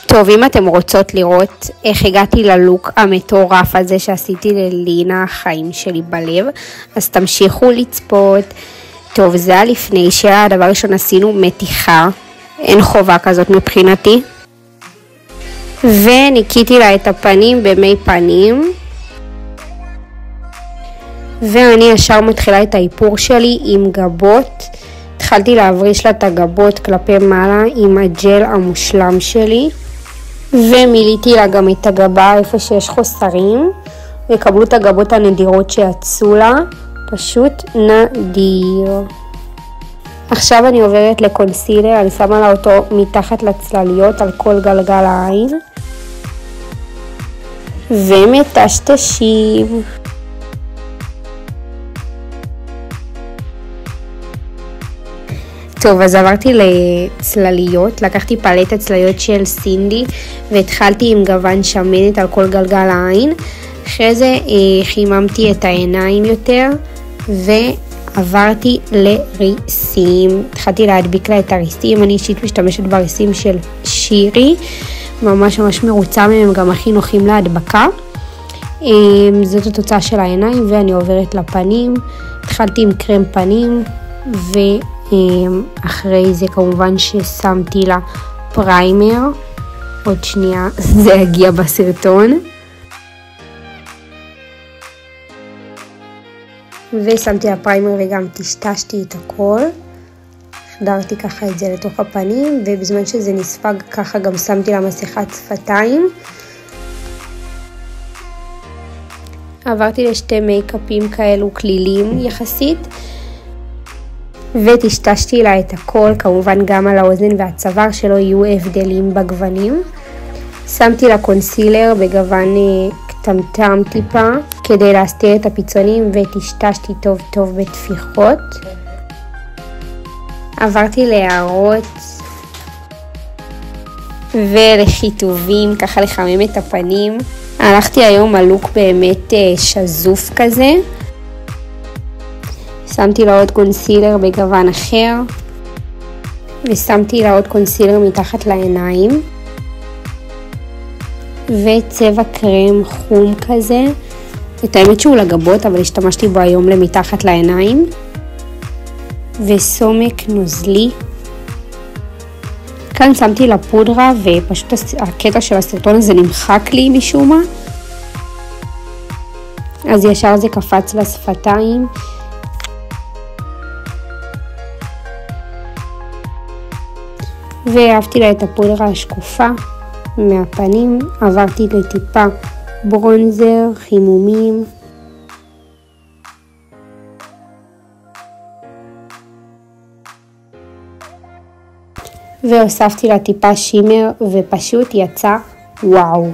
טוב, אם אתם רוצות לראות איך הגעתי ללוק המטורף הזה שעשיתי ללינה החיים שלי בלב, אז תמשיכו לצפות. טוב, זה היה לפני שהדבר ראשון עשינו מתיחה, אין חובה כזאת מבחינתי. וניקיתי לה את הפנים במי פנים. ואני ישר מתחילה את האיפור שלי עם גבות. התחלתי להבריש לה את הגבות כלפי מעלה עם הג'ל המושלם שלי. ומיליתי לה גם את הגבה איפה שיש חוסרים. וקבלו את הגבות הנדירות שיצאו לה. פשוט נדיר. עכשיו אני עוברת לקונסילר, אני שמה לה אותו מתחת לצלליות על כל גלגל העין. ומטשטשים. טוב, אז עברתי לצלליות, לקחתי פלטת צלליות של סינדי והתחלתי עם גוון שמנת על כל גלגל העין. אחרי זה חיממתי את העיניים יותר ועברתי לריסים. התחלתי להדביק לה את הריסים, אני אישית משתמשת בריסים של שירי, ממש מרוצה מהם, גם הכי נוחים להדבקה. זאת התוצאה של העיניים ואני עוברת לפנים. התחלתי עם קרם פנים ואחרי זה כמובן ששמתי לה פריימר. עוד שנייה זה יגיע בסרטון. ושמתי לה פריימר וגם טשטשתי את הכל. חדרתי ככה את זה לתוך הפנים, ובזמן שזה נספג ככה גם שמתי לה מסכת שפתיים. עברתי לשתי מייקאפים כאלו כלילים יחסית, וטשטשתי לה את הכל, כמובן גם על האוזן והצוואר, שלא יהיו הבדלים בגוונים. שמתי לה קונסילר בגוון קטמטם טיפה, כדי להסתיר את הפיצונים, וטשטשתי טוב בתפיחות. עברתי להערות ולחיטובים, ככה לחמם את הפנים. הלכתי היום על לוק באמת שזוף כזה. שמתי לה עוד קונסילר בגוון אחר, ושמתי לה עוד קונסילר מתחת לעיניים, וצבע קרם חום כזה. את האמת שהוא לגבות, אבל השתמשתי בו היום למתחת לעיניים. וסומק נוזלי. כאן שמתי לה פודרה, ופשוט הקטע של הסרטון הזה נמחק לי משום מה. אז ישר זה קפץ לשפתיים. ואהבתי לה את הפודרה השקופה מהפנים. עברתי לטיפה ברונזר, חימומים. והוספתי לה טיפה שימר, ופשוט יצא וואו.